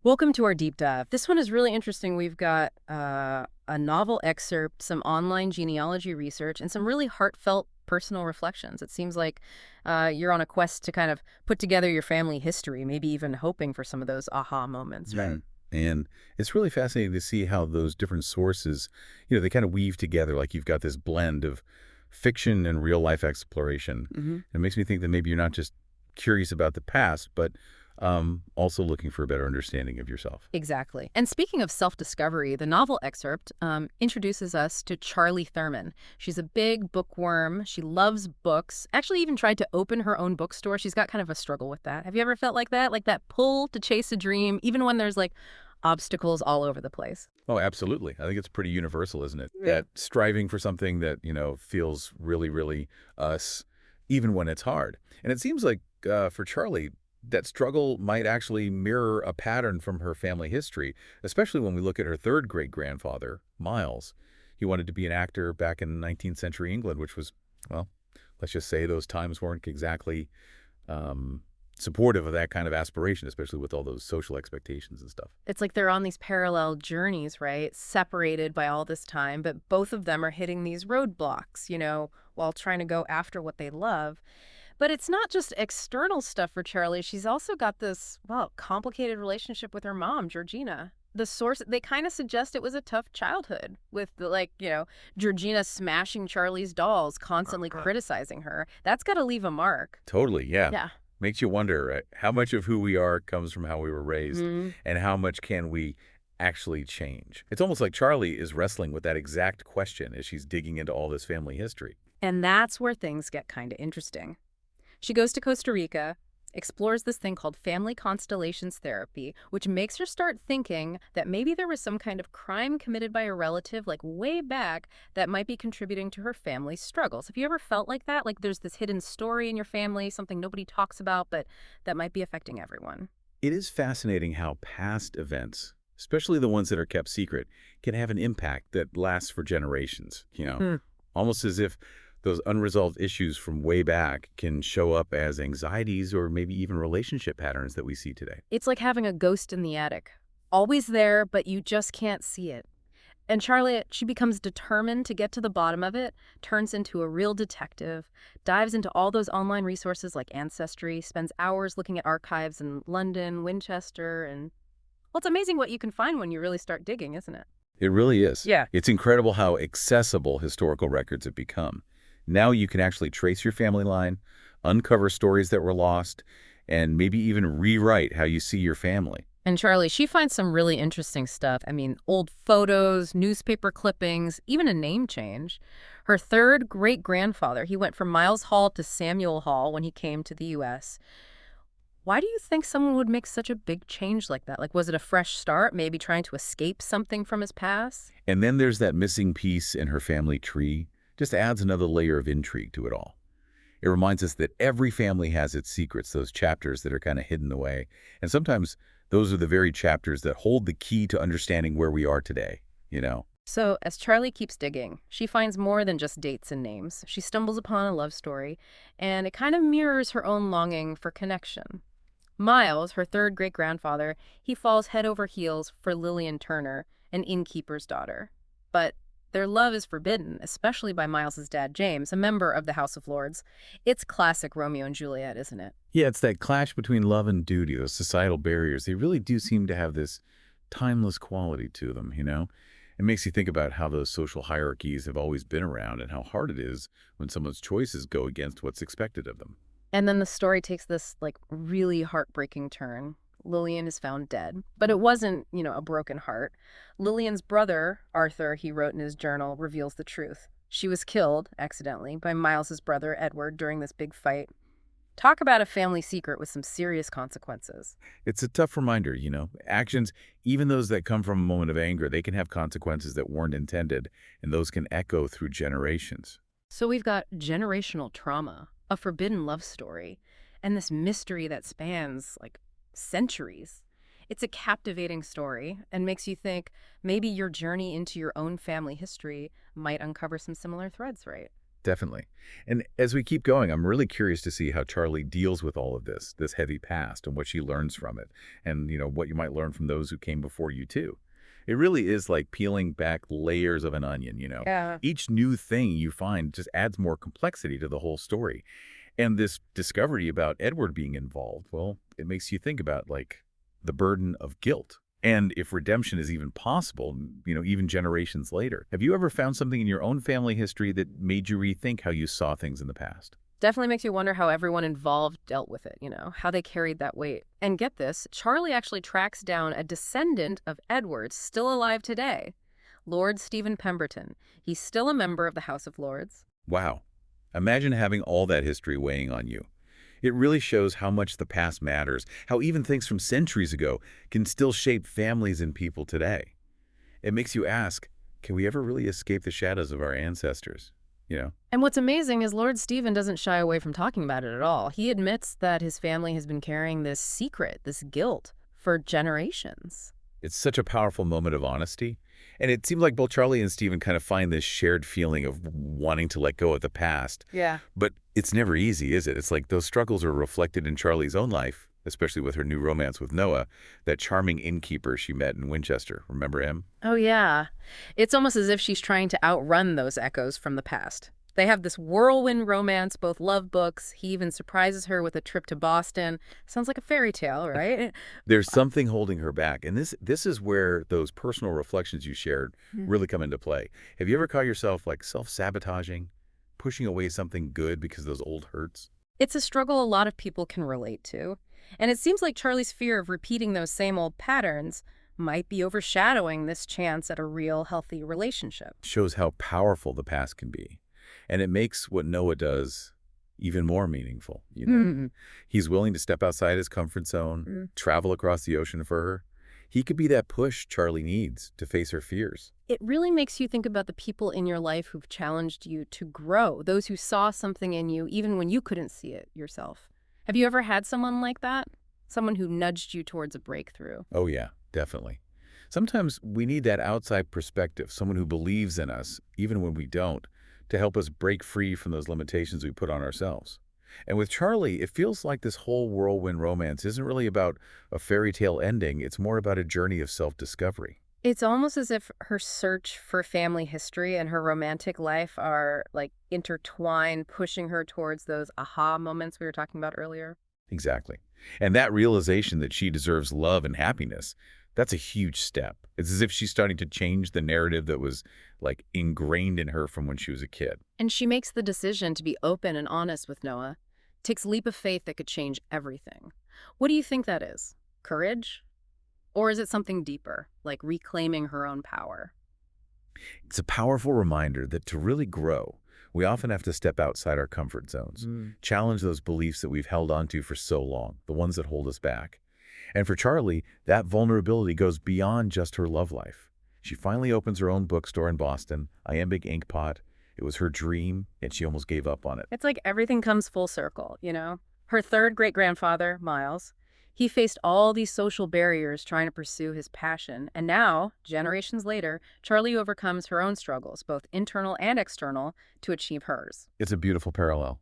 Welcome to our deep dive. This one is really interesting. We've got a novel excerpt, some online genealogy research, and some really heartfelt personal reflections. It seems like you're on a quest to kind of put together your family history, maybe even hoping for some of those aha moments, right? Mhm. And it's really fascinating to see how those different sources, they kind of weave together. Like you've got this blend of fiction and real life exploration. Hmm. It makes me think that maybe you're not just curious about the past, but also looking for a better understanding of yourself. Exactly. And speaking of self-discovery, the novel excerpt introduces us to Charlie Thurman. She's a big bookworm. She loves books. Actually, even tried to open her own bookstore. She's got kind of a struggle with that. Have you ever felt like that? Like that pull to chase a dream, even when there's like obstacles all over the place? Oh, absolutely. I think it's pretty universal, isn't it? Yeah. That striving for something that, feels really, really us, even when it's hard. And it seems like for Charlie, that struggle might actually mirror a pattern from her family history, especially when we look at her third great-grandfather, Miles. He wanted to be an actor back in 19th century England, which was, well, let's just say those times weren't exactly um, supportive of that kind of aspiration, especially with all those social expectations and stuff. It's like they're on these parallel journeys, right? Separated by all this time, but both of them are hitting these roadblocks, while trying to go after what they love. But it's not just external stuff for Charlie. She's also got this, well, complicated relationship with her mom, Georgina. The source, they kind of suggest it was a tough childhood with the, Georgina smashing Charlie's dolls, constantly criticizing her. That's got to leave a mark. Totally, yeah. Yeah. Makes you wonder, right? How much of who we are comes from how we were raised, Mhm. and how much can we actually change? It's almost like Charlie is wrestling with that exact question as she's digging into all this family history. And that's where things get kind of interesting. She goes to Costa Rica, explores this thing called family constellations therapy, which makes her start thinking that maybe there was some kind of crime committed by a relative, like way back, that might be contributing to her family's struggles. Have you ever felt like that? Like there's this hidden story in your family, something nobody talks about, but that might be affecting everyone. It is fascinating how past events, especially the ones that are kept secret, can have an impact that lasts for generations, Hmm. almost as if those unresolved issues from way back can show up as anxieties or maybe even relationship patterns that we see today. It's like having a ghost in the attic. Always there, but you just can't see it. And Charlotte, she becomes determined to get to the bottom of it, turns into a real detective, dives into all those online resources like Ancestry, spends hours looking at archives in London, Winchester, and well, it's amazing what you can find when you really start digging, isn't it? It really is. Yeah. It's incredible how accessible historical records have become. Now you can actually trace your family line, uncover stories that were lost, and maybe even rewrite how you see your family. And Charlie, she finds some really interesting stuff. I mean, old photos, newspaper clippings, even a name change. Her third great grandfather, he went from Miles Hall to Samuel Hall when he came to the U.S. Why do you think someone would make such a big change like that? Like, was it a fresh start, maybe trying to escape something from his past? And then there's that missing piece in her family tree. Just adds another layer of intrigue to it all. It reminds us that every family has its secrets, those chapters that are kind of hidden away. And sometimes those are the very chapters that hold the key to understanding where we are today. So, as Charlie keeps digging, she finds more than just dates and names. She stumbles upon a love story, and it kind of mirrors her own longing for connection. Miles, her third great grandfather, he falls head over heels for Lillian Turner, an innkeeper's daughter. But their love is forbidden, especially by Miles's dad, James, a member of the House of Lords. It's classic Romeo and Juliet, isn't it? Yeah, it's that clash between love and duty, those societal barriers. They really do seem to have this timeless quality to them. It makes you think about how those social hierarchies have always been around and how hard it is when someone's choices go against what's expected of them. And then the story takes this, like, really heartbreaking turn. Lillian is found dead. But it wasn't, a broken heart. Lillian's brother, Arthur, he wrote in his journal, reveals the truth. She was killed, accidentally, by Miles's brother, Edward, during this big fight. Talk about a family secret with some serious consequences. It's a tough reminder. Actions, even those that come from a moment of anger, they can have consequences that weren't intended, and those can echo through generations. So we've got generational trauma, a forbidden love story, and this mystery that spans, like, centuries. It's a captivating story and makes you think maybe your journey into your own family history might uncover some similar threads, right? Definitely. And as we keep going, I'm really curious to see how Charlie deals with all of this heavy past and what she learns from it. And, what you might learn from those who came before you too. It really is like peeling back layers of an onion. Yeah. Each new thing you find just adds more complexity to the whole story. And this discovery about Edward being involved, well, it makes you think about like the burden of guilt. And if redemption is even possible, even generations later. Have you ever found something in your own family history that made you rethink how you saw things in the past? Definitely makes you wonder how everyone involved dealt with it, how they carried that weight. And get this, Charlie actually tracks down a descendant of Edward's still alive today, Lord Stephen Pemberton. He's still a member of the House of Lords. Wow. Imagine having all that history weighing on you. It really shows how much the past matters, how even things from centuries ago can still shape families and people today. It makes you ask, can we ever really escape the shadows of our ancestors? You know? And what's amazing is Lord Stephen doesn't shy away from talking about it at all. He admits that his family has been carrying this secret, this guilt, for generations. It's such a powerful moment of honesty. And it seems like both Charlie and Stephen kind of find this shared feeling of wanting to let go of the past. Yeah. But it's never easy, is it? It's like those struggles are reflected in Charlie's own life, especially with her new romance with Noah, that charming innkeeper she met in Winchester. Remember him? Oh, yeah. It's almost as if she's trying to outrun those echoes from the past. They have this whirlwind romance, both love books. He even surprises her with a trip to Boston. Sounds like a fairy tale, right? There's something holding her back. And this is where those personal reflections you shared really come into play. Have you ever caught yourself like self-sabotaging, pushing away something good because of those old hurts? It's a struggle a lot of people can relate to. And it seems like Charlie's fear of repeating those same old patterns might be overshadowing this chance at a real, healthy relationship. Shows how powerful the past can be. And it makes what Noah does even more meaningful. He's willing to step outside his comfort zone, travel across the ocean for her. He could be that push Charlie needs to face her fears. It really makes you think about the people in your life who've challenged you to grow, those who saw something in you even when you couldn't see it yourself. Have you ever had someone like that? Someone who nudged you towards a breakthrough? Oh yeah, definitely. Sometimes we need that outside perspective, someone who believes in us, even when we don't, to help us break free from those limitations we put on ourselves. And with Charlie, it feels like this whole whirlwind romance isn't really about a fairy tale ending. It's more about a journey of self-discovery. It's almost as if her search for family history and her romantic life are like intertwined, pushing her towards those aha moments we were talking about earlier. Exactly. And that realization that she deserves love and happiness, that's a huge step. It's as if she's starting to change the narrative that was like ingrained in her from when she was a kid. And she makes the decision to be open and honest with Noah. Takes a leap of faith that could change everything. What do you think that is? Courage? Or is it something deeper, like reclaiming her own power? It's a powerful reminder that to really grow, we often have to step outside our comfort zones, challenge those beliefs that we've held onto for so long, the ones that hold us back. And for Charlie, that vulnerability goes beyond just her love life. She finally opens her own bookstore in Boston, Iambic Inkpot. It was her dream, and she almost gave up on it. It's like everything comes full circle. Her third great-grandfather, Miles, he faced all these social barriers trying to pursue his passion. And now, generations later, Charlie overcomes her own struggles, both internal and external, to achieve hers. It's a beautiful parallel.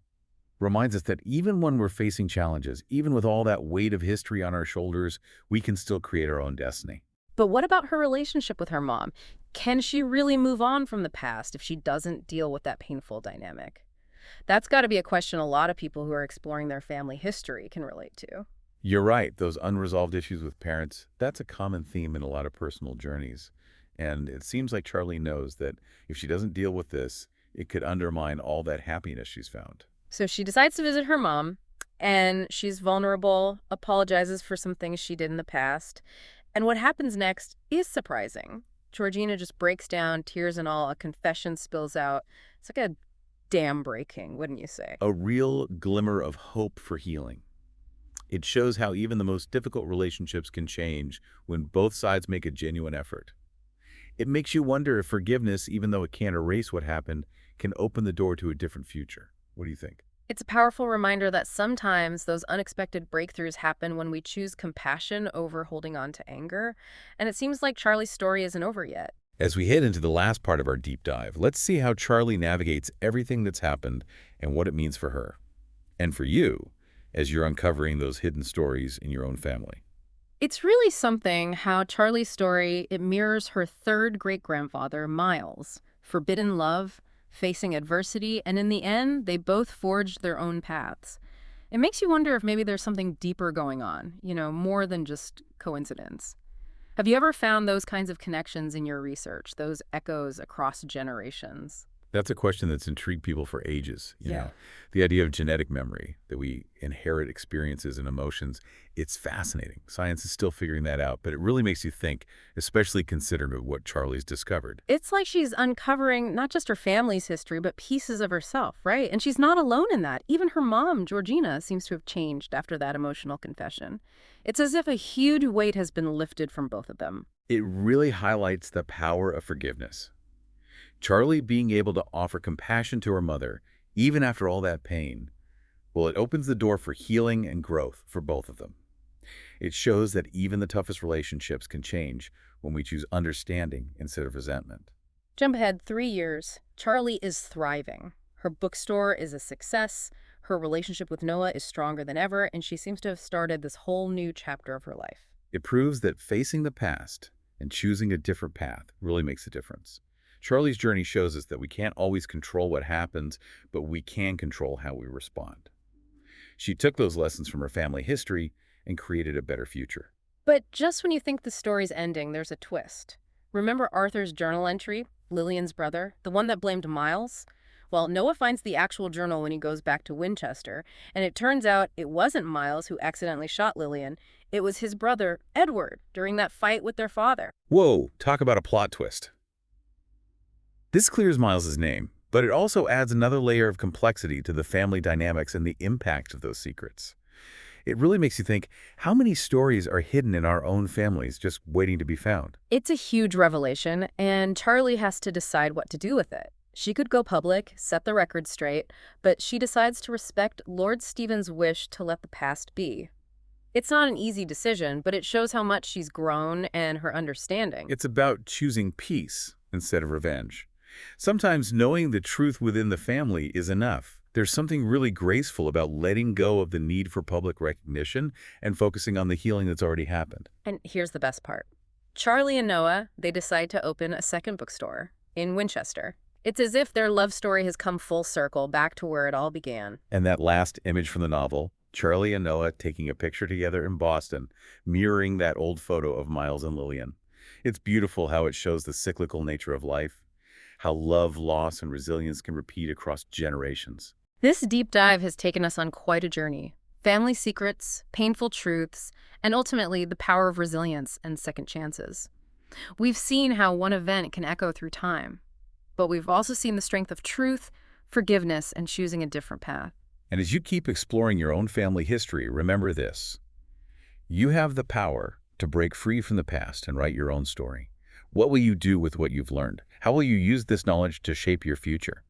Reminds us that even when we're facing challenges, even with all that weight of history on our shoulders, we can still create our own destiny. But what about her relationship with her mom? Can she really move on from the past if she doesn't deal with that painful dynamic? That's got to be a question a lot of people who are exploring their family history can relate to. You're right. Those unresolved issues with parents, that's a common theme in a lot of personal journeys. And it seems like Charlie knows that if she doesn't deal with this, it could undermine all that happiness she's found. So she decides to visit her mom, and she's vulnerable, apologizes for some things she did in the past. And what happens next is surprising. Georgina just breaks down, tears and all, a confession spills out. It's like a dam breaking, wouldn't you say? A real glimmer of hope for healing. It shows how even the most difficult relationships can change when both sides make a genuine effort. It makes you wonder if forgiveness, even though it can't erase what happened, can open the door to a different future. What do you think? It's a powerful reminder that sometimes those unexpected breakthroughs happen when we choose compassion over holding on to anger. And it seems like Charlie's story isn't over yet. As we head into the last part of our deep dive, let's see how Charli navigates everything that's happened and what it means for her. And for you, as you're uncovering those hidden stories in your own family. It's really something how Charlie's story, it mirrors her third great-grandfather, Miles. Forbidden love, facing adversity, and in the end, they both forged their own paths. It makes you wonder if maybe there's something deeper going on, more than just coincidence. Have you ever found those kinds of connections in your research, those echoes across generations? That's a question that's intrigued people for ages, Yeah. The idea of genetic memory, that we inherit experiences and emotions, it's fascinating. Science is still figuring that out, but it really makes you think, especially considering what Charlie's discovered. It's like she's uncovering not just her family's history, but pieces of herself, right? And she's not alone in that. Even her mom, Georgina, seems to have changed after that emotional confession. It's as if a huge weight has been lifted from both of them. It really highlights the power of forgiveness. Charlie being able to offer compassion to her mother, even after all that pain, well, it opens the door for healing and growth for both of them. It shows that even the toughest relationships can change when we choose understanding instead of resentment. Jump ahead 3 years. Charlie is thriving. Her bookstore is a success. Her relationship with Noah is stronger than ever, and she seems to have started this whole new chapter of her life. It proves that facing the past and choosing a different path really makes a difference. Charlie's journey shows us that we can't always control what happens, but we can control how we respond. She took those lessons from her family history and created a better future. But just when you think the story's ending, there's a twist. Remember Arthur's journal entry, Lillian's brother, the one that blamed Miles? Well, Noah finds the actual journal when he goes back to Winchester, and it turns out it wasn't Miles who accidentally shot Lillian. It was his brother, Edward, during that fight with their father. Whoa, talk about a plot twist. This clears Miles's name, but it also adds another layer of complexity to the family dynamics and the impact of those secrets. It really makes you think, how many stories are hidden in our own families just waiting to be found? It's a huge revelation, and Charlie has to decide what to do with it. She could go public, set the record straight, but she decides to respect Lord Stephen's wish to let the past be. It's not an easy decision, but it shows how much she's grown and her understanding. It's about choosing peace instead of revenge. Sometimes knowing the truth within the family is enough. There's something really graceful about letting go of the need for public recognition and focusing on the healing that's already happened. And here's the best part. Charlie and Noah, they decide to open a second bookstore in Winchester. It's as if their love story has come full circle back to where it all began. And that last image from the novel, Charlie and Noah taking a picture together in Boston, mirroring that old photo of Miles and Lillian. It's beautiful how it shows the cyclical nature of life, how love, loss, and resilience can repeat across generations. This deep dive has taken us on quite a journey. Family secrets, painful truths, and ultimately the power of resilience and second chances. We've seen how one event can echo through time, but we've also seen the strength of truth, forgiveness, and choosing a different path. And as you keep exploring your own family history, remember this. You have the power to break free from the past and write your own story. What will you do with what you've learned? How will you use this knowledge to shape your future?